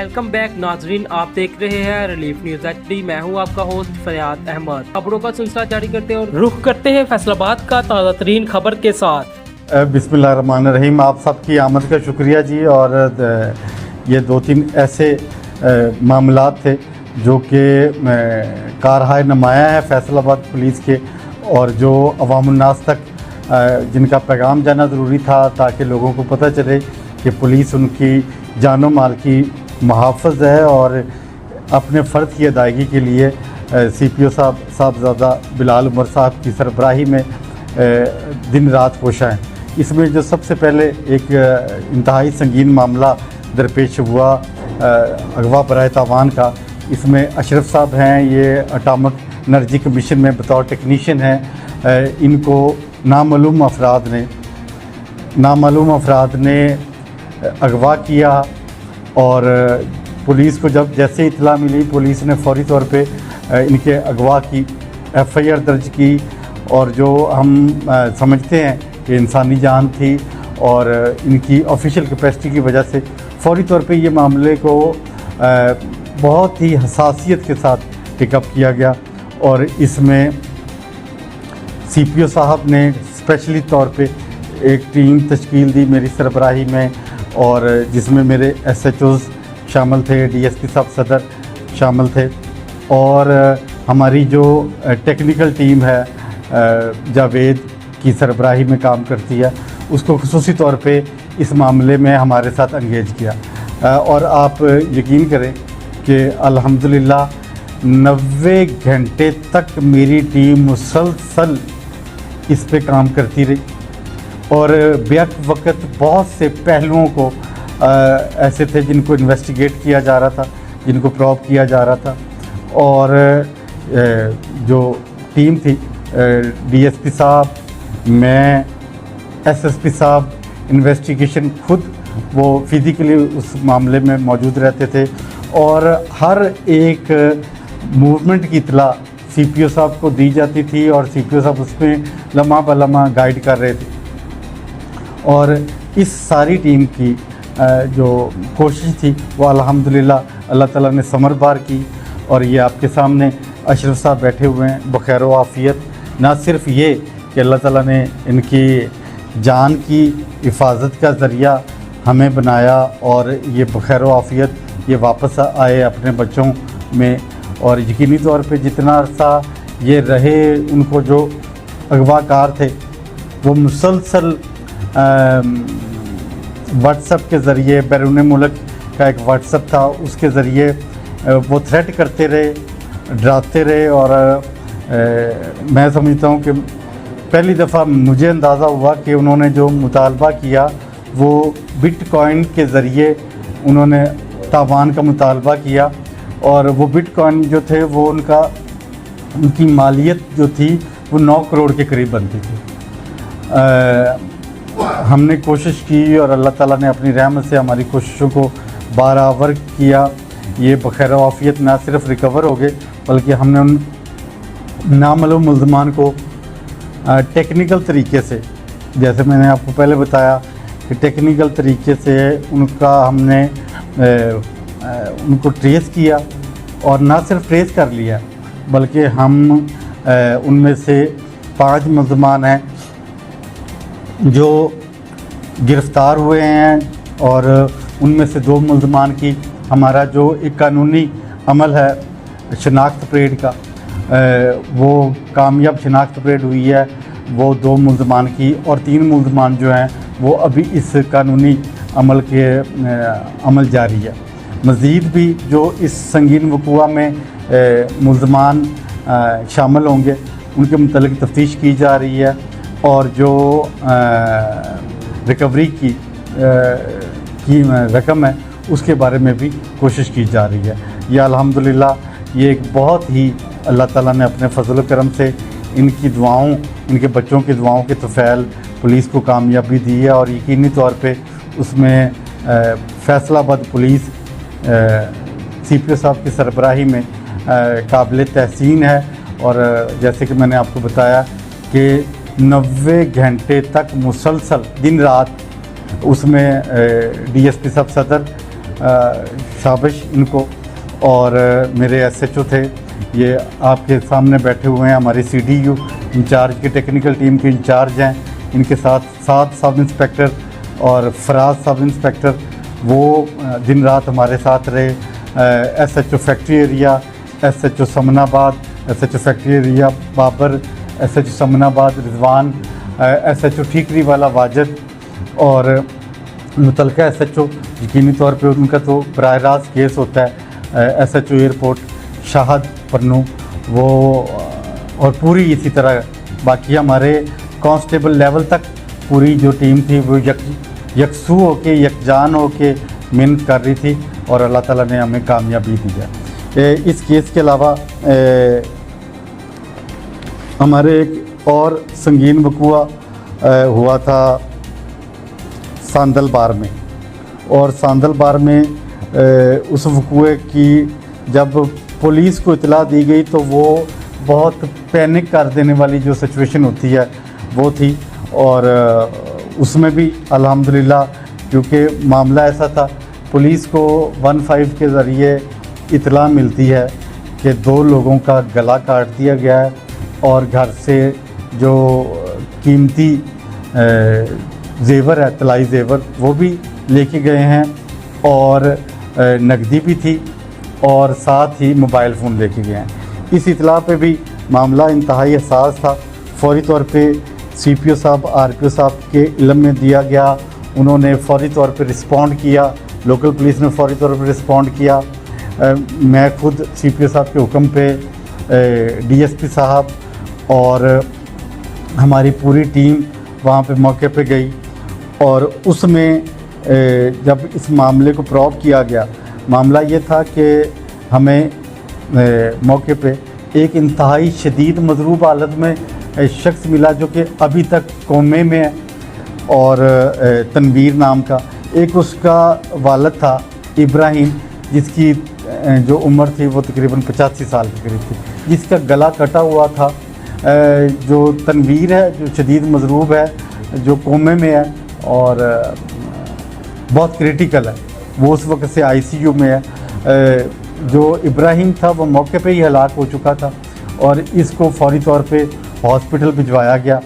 Welcome back नाजरीन, आप देख रहे हैं रिलीफ न्यूज HD। मैं हूं आपका होस्ट फरियाद अहमद। खबरों का सिलसिला जारी करते हैं और रुख करते हैं फैसलाबाद का ताज़ा तरीन खबर के साथ। बिस्मिल्लाहिर्रहमानिर्रहीम। आप सबकी आमद का शुक्रिया जी। और ये दो तीन ऐसे मामलात थे जो कि कारहाय नुमाया है फैसलाबाद पुलिस के, और जो अवामुन्नास तक जिनका पैगाम जाना ज़रूरी था ताकि लोगों को पता चले कि पुलिस उनकी जानो माल की मुहाफ़िज़ है और अपने फ़र्ज़ की अदायगी के लिए CPO साहबज़ादा बिलाल उमर साहब की सरबराही में दिन रात कोशा हैं। इसमें जो सबसे पहले एक इंतहाई संगीन मामला दरपेश हुआ अगवा बराए तावान का। इसमें अशरफ साहब हैं, ये एटॉमिक एनर्जी कमीशन में बतौर टेक्नीशियन हैं। इनको नामालूम अफराद ने अगवा किया और पुलिस को जब जैसे इतला मिली, पुलिस ने फौरी तौर पे इनके अगवा की FIR दर्ज की। और जो हम समझते हैं कि इंसानी जान थी और इनकी ऑफिशियल कैपेसिटी की वजह से फौरी तौर पे ये मामले को बहुत ही हसासियत के साथ पिकअप किया गया। और इसमें CPO साहब ने स्पेशली तौर पे एक टीम तश्कील दी मेरी सरबराही में, और जिसमें मेरे SHOs शामिल थे, DSP साहब सदर शामिल थे, और हमारी जो टेक्निकल टीम है जावेद की सरबराही में काम करती है, उसको खुसूसी तौर पे इस मामले में हमारे साथ एंगेज किया। और आप यकीन करें कि अल्हम्दुलिल्लाह 90 घंटे तक मेरी टीम मुसलसल इस पे काम करती रही, और बेक वक्त बहुत से पहलुओं को ऐसे थे जिनको इन्वेस्टिगेट किया जा रहा था, जिनको प्रॉब किया जा रहा था। और जो टीम थी DSP साहब, मैं, SSP साहब, इन्वेस्टिगेशन खुद वो फिज़िकली उस मामले में मौजूद रहते थे, और हर एक मूवमेंट की इत्तला CPO साहब को दी जाती थी और CPO साहब उसमें लम्हा ब लम्हा गाइड कर रहे थे। और इस सारी टीम की जो कोशिश थी वो अल्हम्दुलिल्लाह अल्लाह ताला ने समरबार की। और ये आपके सामने अशरफ साहब बैठे हुए हैं बखैर व आफ़ियत। ना सिर्फ ये कि अल्लाह ताला ने इनकी जान की हिफाजत का ज़रिया हमें बनाया, और ये बखैर व आफ़ियत ये वापस आए अपने बच्चों में। और यकीनी तौर पे जितना अर्सा ये रहे, उनको जो अगवाकार थे वो मुसलसल व्हाट्सएप के ज़रिए, बैरून मुल्क का एक व्हाट्सएप था, उसके ज़रिए वो थ्रेट करते रहे, डराते रहे। और मैं समझता हूँ कि पहली दफ़ा मुझे अंदाज़ा हुआ कि उन्होंने जो मुतालबा किया वो बिटकॉइन के ज़रिए उन्होंने तावान का मुतालबा किया। और वो बिटकॉइन जो थे वो उनकी मालियत जो थी वो 9 करोड़ के करीब बनती थी। हमने कोशिश की और अल्लाह ताला ने अपनी रहमत से हमारी कोशिशों को बराबर किया। ये बखैर आफ़ियत ना सिर्फ रिकवर हो गए, बल्कि हमने उन नामालूम मुल्ज़मान को टेक्निकल तरीके से, जैसे मैंने आपको पहले बताया कि टेक्निकल तरीके से हमने उनको ट्रेस किया। और ना सिर्फ ट्रेस कर लिया, बल्कि हम उनमें से 5 मुल्ज़मान हैं जो गिरफ़्तार हुए हैं, और उनमें से 2 मुल्ज़मान की हमारा जो एक कानूनी अमल है शनाख्त परेड का, वो कामयाब शनाख्त परेड हुई है वो 2 मुल्ज़मान की। और 3 मुल्ज़मान जो हैं वो अभी इस कानूनी अमल जारी है। मज़ीद भी जो इस संगीन वक़ूआ में मुल्ज़मान शामिल होंगे उनके मुतल्लिक़ तफ्तीश की जा रही है, और जो रिकवरी की रकम है उसके बारे में भी कोशिश की जा रही है। यह अल्हम्दुलिल्लाह ये एक बहुत ही अल्लाह ताला ने अपने फजल करम से इनकी दुआओं, इनके बच्चों की दुआओं के तफ़ैल पुलिस को कामयाबी दी है। और यकीनी तौर पे उसमें फैसलाबाद पुलिस CPO साहब की सरबराही में काबिल तहसीन है। और जैसे कि मैंने आपको बताया कि 90 घंटे तक मुसलसल दिन रात उसमें DSP साहब सदर शाबाश इनको। और मेरे एसएचओ थे, ये आपके सामने बैठे हुए हैं, हमारे सीडीयू इंचार्ज की टेक्निकल टीम के इंचार्ज हैं। इनके साथ 7 सब इंस्पेक्टर और फराज सब इंस्पेक्टर, वो दिन रात हमारे साथ रहे। SHO factory area, SHO Samanabad, SHO factory area Babar, SHO Samanabad Rizwan, SHO Thikriwala Wajid और मुतलका एसएचओ, यकीनी तौर पे उनका तो बराह रास्त केस होता है, एसएचओ एयरपोर्ट शाहद पन्नू, वो और पूरी इसी तरह बाकी हमारे कांस्टेबल लेवल तक पूरी जो टीम थी वो यकसू होके यकजान होके मेहनत कर रही थी और अल्लाह ताला ने हमें कामयाबी दी है। इस केस के अलावा हमारे एक और संगीन वक़ूआ हुआ था सांदल बार में, और सांदल बार में उस वक़ूए की जब पुलिस को इतला दी गई तो वो बहुत पैनिक कर देने वाली जो सिचुएशन होती है वो थी। और उसमें भी अल्हम्दुलिल्लाह, क्योंकि मामला ऐसा था, पुलिस को 15 के ज़रिए इतला मिलती है कि 2 लोगों का गला काट दिया गया है और घर से जो कीमती जेवर है, तलाई जेवर, वो भी लेके गए हैं और नकदी भी थी और साथ ही मोबाइल फ़ोन लेके गए हैं। इस इतला पे भी मामला इंतहाई हसास था। फौरी तौर पे सीपीओ साहब, आरपीओ साहब के इल्म में दिया गया, उन्होंने फौरी तौर पे रिस्पॉन्ड किया, लोकल पुलिस ने फौरी तौर पे रिस्पॉन्ड किया। मैं खुद सीपीओ साहब के हुक्म पे डीएसपी साहब और हमारी पूरी टीम वहाँ पे मौके पे गई और उसमें जब इस मामले को प्रॉब किया गया, मामला ये था कि हमें मौके पे एक इंतहाई शदीद मजरूब हालत में शख्स मिला जो कि अभी तक कोमे में है, और तनवीर नाम का। एक उसका वालिद था इब्राहिम, जिसकी जो उम्र थी वो तकरीबन 85 साल के करीब थी, जिसका गला कटा हुआ था। जो तनवीर है जो शदीद मजरूब है, जो कोमे में है और बहुत क्रिटिकल है, वो उस वक्त से आईसीयू में है। जो इब्राहिम था वो मौके पे ही हलाक हो चुका था और इसको फौरी तौर पे हॉस्पिटल भिजवाया गया।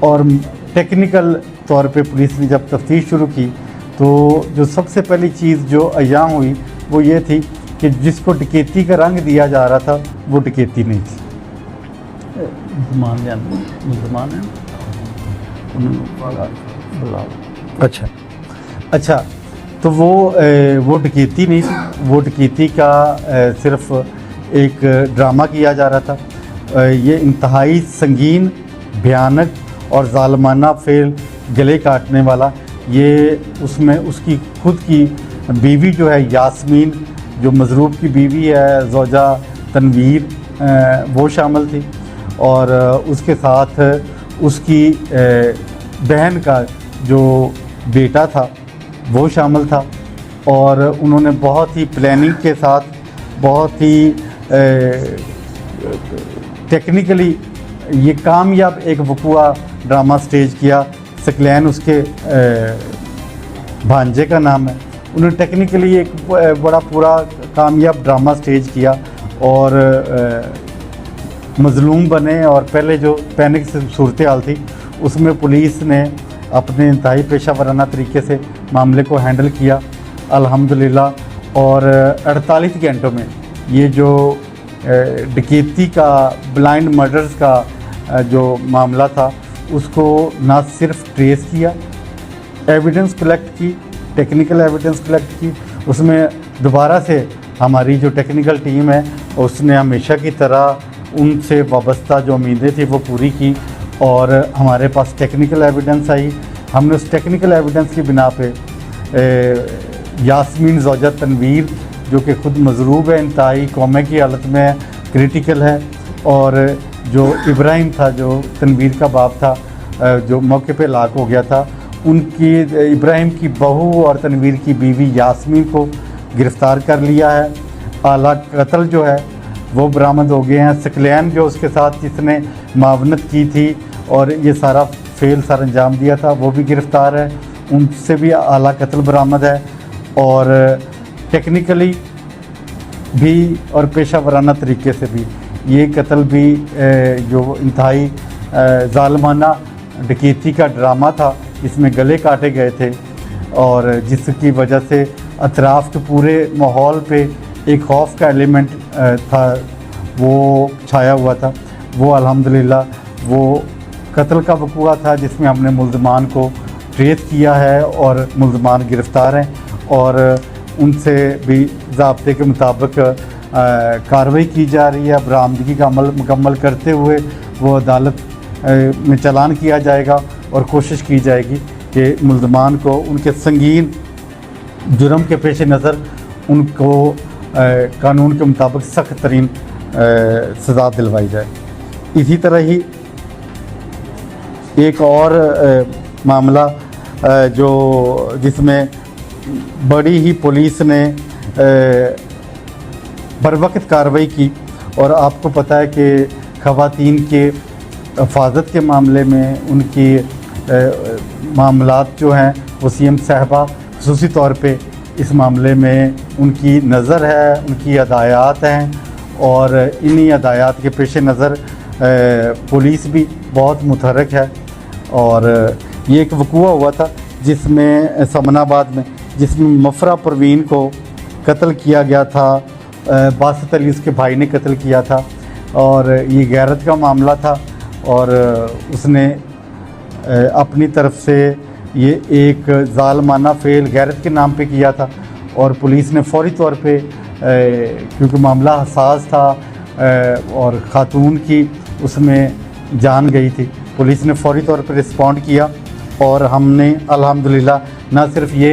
और टेक्निकल तौर पे पुलिस ने जब तफ्तीश शुरू की तो जो सबसे पहली चीज़ जो अय्यां हुई वो ये थी कि जिसको डकैती का रंग दिया जा रहा था वो डकैती नहीं थी। मुसलमान है, अच्छा, तो वो डकैती नहीं थी, वो डकैती का सिर्फ एक ड्रामा किया जा रहा था। ये इंतहाई संगीन, भयानक और ज़ालिमाना फेल, गले काटने वाला, ये उसमें उसकी खुद की बीवी जो है यास्मीन, जो मजरूब की बीवी है, ज़ौजा तनवीर, वो शामिल थी और उसके साथ उसकी बहन का जो बेटा था वो शामिल था। और उन्होंने बहुत ही प्लानिंग के साथ, बहुत ही टेक्निकली ये कामयाब एक वक़ूआ ड्रामा स्टेज किया। सकलैन उसके भांजे का नाम है। उन्होंने टेक्निकली एक बड़ा पूरा कामयाब ड्रामा स्टेज किया और मज़लूम बने। और पहले जो पैनिक सूरत हाल थी उसमें पुलिस ने अपने इंतहाई पेशा वराना तरीके से मामले को हैंडल किया अल्हम्दुलिल्लाह। और 48 घंटों में ये जो डकैती का, ब्लाइंड मर्डर्स का जो मामला था उसको ना सिर्फ ट्रेस किया, एविडेंस कलेक्ट की, टेक्निकल एविडेंस कलेक्ट की, उसमें दोबारा से हमारी जो टेक्निकल टीम है उसने हमेशा की तरह उनसे वाबस्ता जो उम्मीदें थी वो पूरी की और हमारे पास टेक्निकल एविडेंस आई। हमने उस टेक्निकल एविडेंस की बिना पे यास्मीन ज़ौजा तनवीर, जो कि ख़ुद मजरूब है, इंतहाई कोमे की हालत में है, क्रिटिकल है, और जो इब्राहिम था, जो तनवीर का बाप था, जो मौके पे हलाक हो गया था, उनकी इब्राहिम की बहू और तनवीर की बीवी यास्मीन को गिरफ़्तार कर लिया है। आला कत्ल जो है वो बरामद हो गए हैं। सकलैन जो उसके साथ जिसने मावनत की थी और ये सारा फेल सर अंजाम दिया था वो भी गिरफ़्तार है, उनसे भी आला कत्ल बरामद है। और टेक्निकली भी और पेशा वराना तरीके से भी ये कत्ल भी जो इंतहाई ज़ालिमाना डकैती का ड्रामा था, इसमें गले काटे गए थे और जिसकी वजह से अतराफ़ के पूरे माहौल पे एक खौफ का एलिमेंट था वो छाया हुआ था। वो अल्हम्दुलिल्लाह वो कत्ल का वक़ूआ था जिसमें हमने मुल्ज़मान को ट्रेस किया है और मुल्ज़मान गिरफ़्तार हैं और उनसे भी ज़ाब्ते के मुताबिक कार्रवाई की जा रही है। बरामदगी का अमल मुकम्मल करते हुए वो अदालत में चालान किया जाएगा और कोशिश की जाएगी कि मुल्ज़मान को उनके संगीन जुर्म के पेश नज़र उनको कानून के मुताबिक सख्त तरीन सज़ा दिलवाई जाए। इसी तरह ही एक और मामला जो जिसमें बड़ी ही पुलिस ने बरवक़्त कार्रवाई की और आपको पता है कि ख़वातीन के हिफाजत के मामले में उनकी मामलात जो हैं वो सीएम साहबा ख़ुसूसी तौर पे इस मामले में उनकी नज़र है, उनकी हदायत हैं और इन्हीं हदायत के पेश नज़र पुलिस भी बहुत मुतहरक है। और ये एक वक़ूआ हुआ था जिसमें समनाबाद में जिसमें मफरा परवीन को कत्ल किया गया था, बासत अली उसके भाई ने कत्ल किया था और ये गैरत का मामला था और उसने अपनी तरफ से ये एक ज़ालिमाना फ़ेल गैरत के नाम पे किया था और पुलिस ने फ़ौरी तौर पे क्योंकि मामला हसास था और ख़ातून की उसमें जान गई थी, पुलिस ने फ़ौरी तौर पे रिस्पॉन्ड किया और हमने अल्हम्दुलिल्लाह ना सिर्फ ये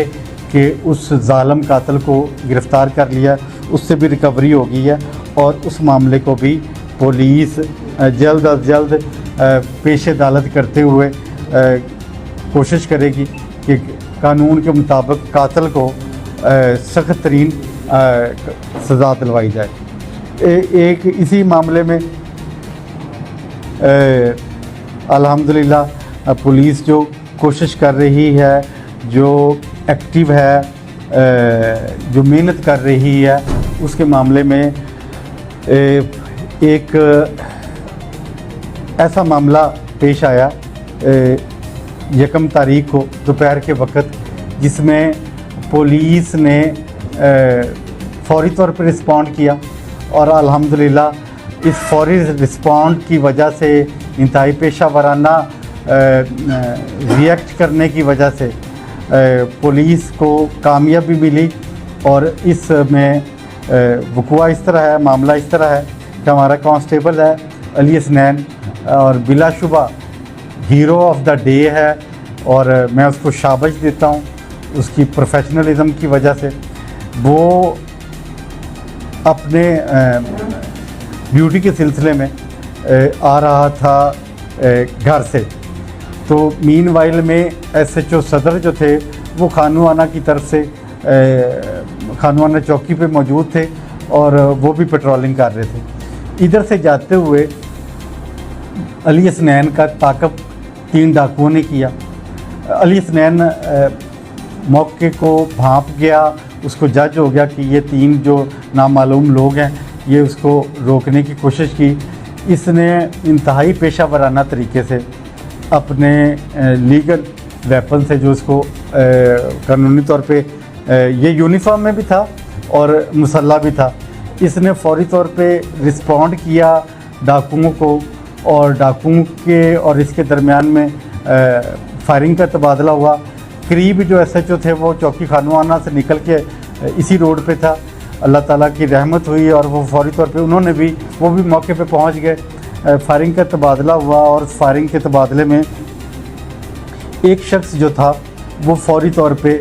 कि उस ज़ालिम कातिल को गिरफ़्तार कर लिया, उससे भी रिकवरी हो गई है और उस मामले को भी पुलिस जल्द अज जल्द पेश अदालत करते हुए कोशिश करेगी कि कानून के मुताबिक कातिल को सख्त तरीन सज़ा दिलवाई जाए। एक इसी मामले में अल्हम्दुलिल्लाह पुलिस जो कोशिश कर रही है, जो एक्टिव है, जो मेहनत कर रही है, उसके मामले में एक ऐसा मामला पेश आया 1 तारीख को दोपहर के वक़्त जिसमें पुलिस ने फ़ौरी तौर पर रिस्पॉन्ड किया और अल्हम्दुलिल्लाह इस फ़ौरी रिस्पॉन्ड की वजह से इंतहाई पेशा वराना रिएक्ट करने की वजह से पुलिस को कामयाबी मिली और इसमें वक़ूआ इस तरह है, मामला इस तरह है कि हमारा कांस्टेबल है अली हसनैन और बिलाशुबा हीरो ऑफ द डे है और मैं उसको शाबाश देता हूँ उसकी प्रोफेशनलिज्म की वजह से। वो अपने ड्यूटी के सिलसिले में आ रहा था घर से, तो मीनवाइल में SHO सदर जो थे वो खानवाना की तरफ से खानवाना चौकी पे मौजूद थे और वो भी पेट्रोलिंग कर रहे थे। इधर से जाते हुए अली हसनैन का ताक़ब 3 डाकुओं ने किया। अली हसनैन मौके को भांप गया, उसको जज हो गया कि ये 3 जो नामालूम लोग हैं ये उसको रोकने की कोशिश की। इसने इंतहाई पेशा वराना तरीके से अपने लीगल वेपन से जो उसको कानूनी तौर पे ये यूनिफॉर्म में भी था और मुसल्ला भी था, इसने फ़ौरी तौर पे रिस्पॉन्ड किया डाकुओं को और डाकुओं के और इसके दरमियान में फायरिंग का तबादला हुआ। करीब जो SHO थे वो चौकी खानवाना से निकल के इसी रोड पे था, अल्लाह ताला की रहमत हुई और वो फ़ौरी तौर पे वो भी मौके पे पहुंच गए। फायरिंग का तबादला हुआ और फायरिंग के तबादले में एक शख्स जो था वो फ़ौरी तौर पे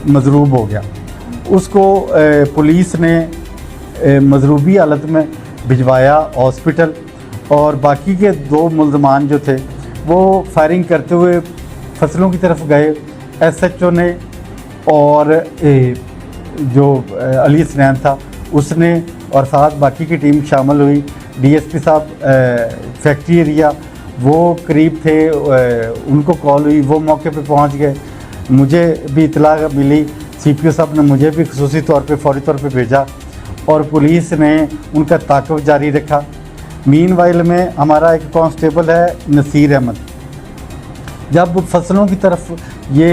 मजरूब हो गया। उसको पुलिस ने मजरूबी हालत में भिजवाया हॉस्पिटल और बाकी के 2 मुल्ज़मान जो थे वो फायरिंग करते हुए फसलों की तरफ गए। SHO ने और जो अली हसनैन था उसने और साथ बाकी की टीम शामिल हुई। DSP साहब फैक्ट्री एरिया वो करीब थे, उनको कॉल हुई, वो मौके पे पहुंच गए। मुझे भी इतला मिली, CPO साहब ने मुझे भी खुसूसी तौर पे फौरी तौर पे भेजा और पुलिस ने उनका ताक़ुब जारी रखा। मीनवाइल में हमारा एक कांस्टेबल है नसीर अहमद, जब फसलों की तरफ ये